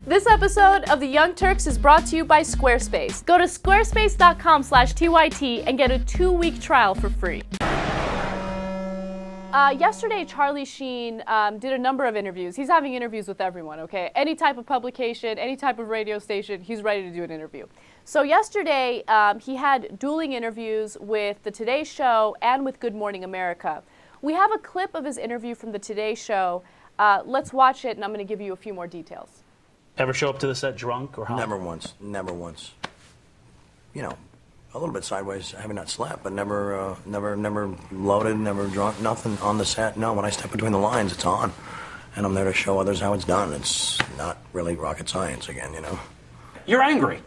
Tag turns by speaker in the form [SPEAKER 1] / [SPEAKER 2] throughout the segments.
[SPEAKER 1] This episode of The Young Turks is brought to you by Squarespace. Go to squarespace.com/TYT and get a 2-week trial for free. Yesterday, Charlie Sheen did a number of interviews. He's having interviews with everyone, okay? Any type of publication, any type of radio station, he's ready to do an interview. So yesterday, he had dueling interviews with The Today Show and with Good Morning America. We have a clip of his interview from The Today Show. Let's watch it, and I'm going to give you a few more details.
[SPEAKER 2] Ever show up to the set drunk or how?
[SPEAKER 3] Never once. You know, a little bit sideways, having not slept, but never loaded, never drunk, nothing on the set. No, when I step between the lines, it's on. And I'm there to show others how it's done. It's not really rocket science again, you know.
[SPEAKER 2] You're angry.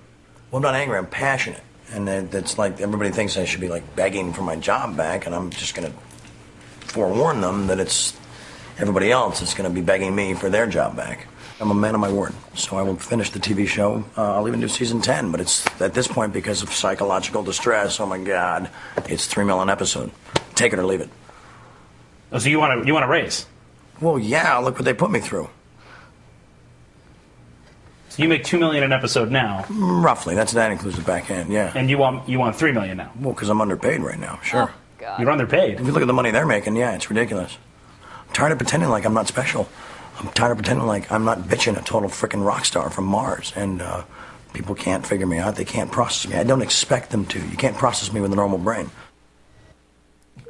[SPEAKER 3] Well, I'm not angry, I'm passionate. And it's like everybody thinks I should be like begging for my job back, and I'm just going to forewarn them that it's everybody else that's going to be begging me for their job back. I'm a man of my word, so I will finish the TV show. I'll even do season 10, but it's at this point because of psychological distress. Oh my God, it's $3 million an episode. Take it or leave it.
[SPEAKER 2] Oh, so you want to raise?
[SPEAKER 3] Well, yeah. Look what they put me through.
[SPEAKER 2] So you make $2 million an episode now.
[SPEAKER 3] Roughly, that includes the back end, yeah.
[SPEAKER 2] And you want $3 million now.
[SPEAKER 3] Well, because I'm underpaid right now. Sure.
[SPEAKER 1] Oh, God.
[SPEAKER 2] You're underpaid.
[SPEAKER 3] If you look at the money they're making, yeah, it's ridiculous. I'm tired of pretending like I'm not special. I'm tired of pretending like I'm not bitching a total freaking rock star from Mars, and people can't figure me out. They can't process me. I don't expect them to. You can't process me with a normal brain.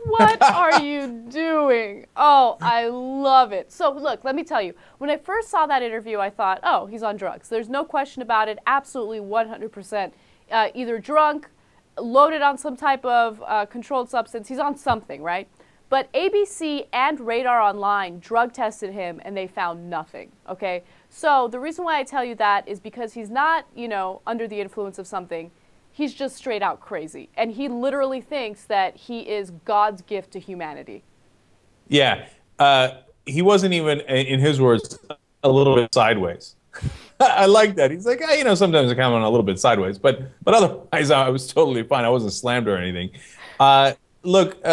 [SPEAKER 1] What are you doing? Oh, I love it. So look, let me tell you, when I first saw that interview, I thought, oh, he's on drugs. There's no question about it. Absolutely 100%. Either drunk, loaded on some type of controlled substance. He's on something, right? But ABC and Radar Online drug tested him and they found nothing, okay? So the reason why I tell you that is because he's not, under the influence of something. He's just straight out crazy. And he literally thinks that he is God's gift to humanity.
[SPEAKER 4] Yeah. He wasn't even, in his words, a little bit sideways. I like that. He's like, sometimes I come on a little bit sideways. But otherwise, I was totally fine. I wasn't slammed or anything. Look,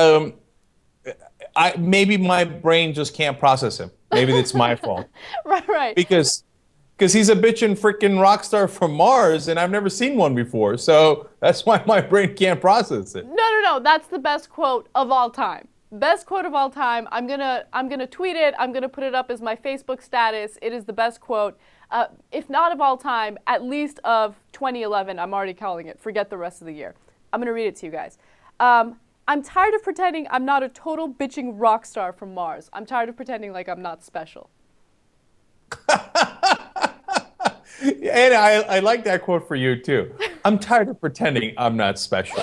[SPEAKER 4] maybe my brain just can't process him. Maybe it's my fault.
[SPEAKER 1] Right.
[SPEAKER 4] Because he's a bitchin' freaking rock star from Mars, and I've never seen one before. So that's why my brain can't process it.
[SPEAKER 1] No. That's the best quote of all time. Best quote of all time. I'm gonna tweet it. I'm gonna put it up as my Facebook status. It is the best quote, if not of all time, at least of 2011. I'm already calling it. Forget the rest of the year. I'm gonna read it to you guys. I'm tired of pretending I'm not a total bitching rock star from Mars. I'm tired of pretending like I'm not special.
[SPEAKER 4] And I like that quote for you, too. I'm tired of pretending I'm not special.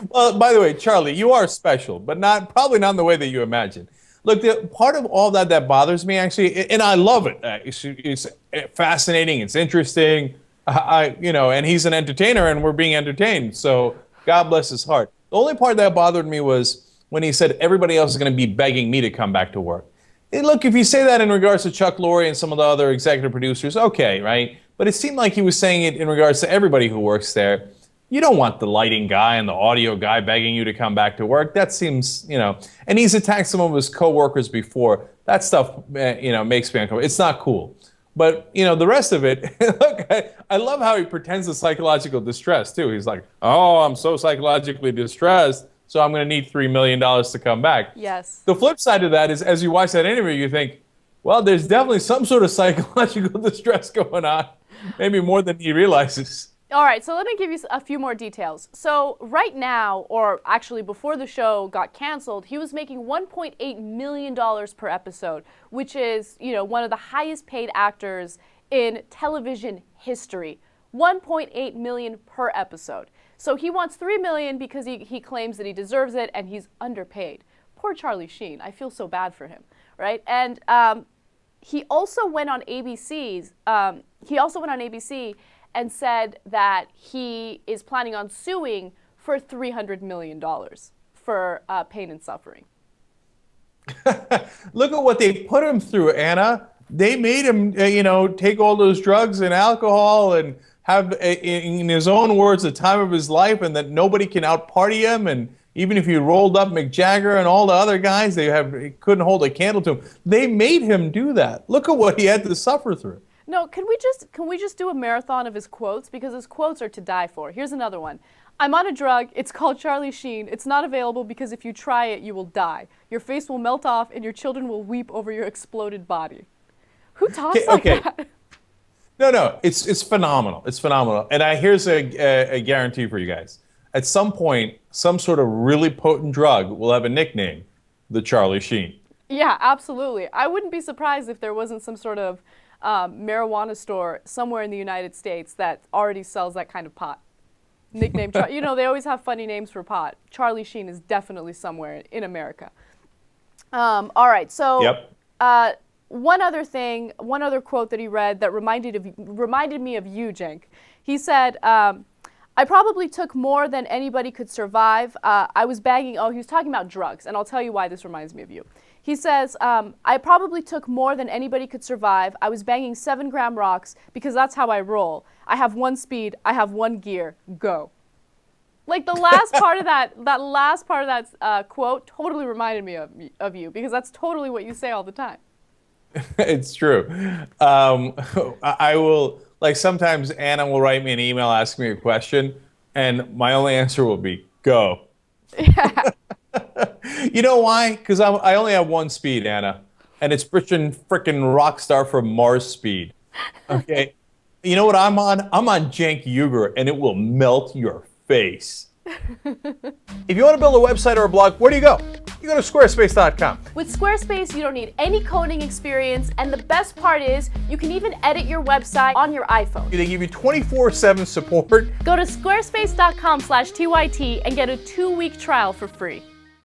[SPEAKER 4] Well, by the way, Charlie, you are special, but probably not in the way that you imagine. Look, the part of all that bothers me, actually, and I love it. It's fascinating. It's interesting. And he's an entertainer, and we're being entertained. So God bless his heart. The only part that bothered me was when he said everybody else is going to be begging me to come back to work. And look, if you say that in regards to Chuck Lorre and some of the other executive producers, okay, right? But it seemed like he was saying it in regards to everybody who works there. You don't want the lighting guy and the audio guy begging you to come back to work. That seems, and he's attacked some of his coworkers before. That stuff, makes me uncomfortable. It's not cool. But, the rest of it, look, I love how he pretends to psychological distress, too. He's like, oh, I'm so psychologically distressed, so I'm going to need $3 million to come back.
[SPEAKER 1] Yes.
[SPEAKER 4] The flip side of that is, as you watch that interview, you think, well, there's definitely some sort of psychological distress going on, maybe more than he realizes.
[SPEAKER 1] All right, so let me give you a few more details. So right now, or actually before the show got canceled, he was making $1.8 million per episode, which is, one of the highest paid actors in television history. $1.8 million per episode. So he wants $3 million because he claims that he deserves it and he's underpaid. Poor Charlie Sheen. I feel so bad for him, right? And he also went on ABC and said that he is planning on suing for $300 million for pain and suffering.
[SPEAKER 4] Look at what they put him through, Anna. They made him, take all those drugs and alcohol and have, in his own words, the time of his life, and that nobody can out-party him. And, even if you rolled up Mick Jagger and all the other guys, they couldn't hold a candle to him. They made him do that. Look at what he had to suffer through.
[SPEAKER 1] No, can we just do a marathon of his quotes, because his quotes are to die for. Here's another one. I'm on a drug. It's called Charlie Sheen. It's not available because if you try it, you will die. Your face will melt off and your children will weep over your exploded body. Who talks like that?
[SPEAKER 4] No, it's phenomenal. It's phenomenal. And here's a guarantee for you guys. At some point, some sort of really potent drug will have a nickname, the Charlie Sheen.
[SPEAKER 1] Yeah, absolutely. I wouldn't be surprised if there wasn't some sort of marijuana store somewhere in the United States that already sells that kind of pot. Nickname, you know, they always have funny names for pot. Charlie Sheen is definitely somewhere in America. All right, so
[SPEAKER 4] Yep.
[SPEAKER 1] one other quote that he read that reminded me of you, Cenk. He said, I probably took more than anybody could survive. I was bagging, he was talking about drugs, and I'll tell you why this reminds me of you. He says, I probably took more than anybody could survive. I was banging 7-gram rocks because that's how I roll. I have one speed, I have one gear, go. Like the last part of that quote totally reminded me of you, because that's totally what you say all the time.
[SPEAKER 4] It's true. I will, like sometimes Anna will write me an email asking me a question, and my only answer will be, go.
[SPEAKER 1] Yeah.
[SPEAKER 4] You know why? Because I only have one speed, Anna, and it's frickin' rock star from Mars speed. Okay? You know what I'm on? I'm on Cenk Uygur, and it will melt your face. If you want to build a website or a blog, where do you go? You go to squarespace.com.
[SPEAKER 1] With Squarespace, you don't need any coding experience, and the best part is you can even edit your website on your iPhone.
[SPEAKER 4] They give you 24/7 support.
[SPEAKER 1] Go to squarespace.com/TYT and get a 2-week trial for free.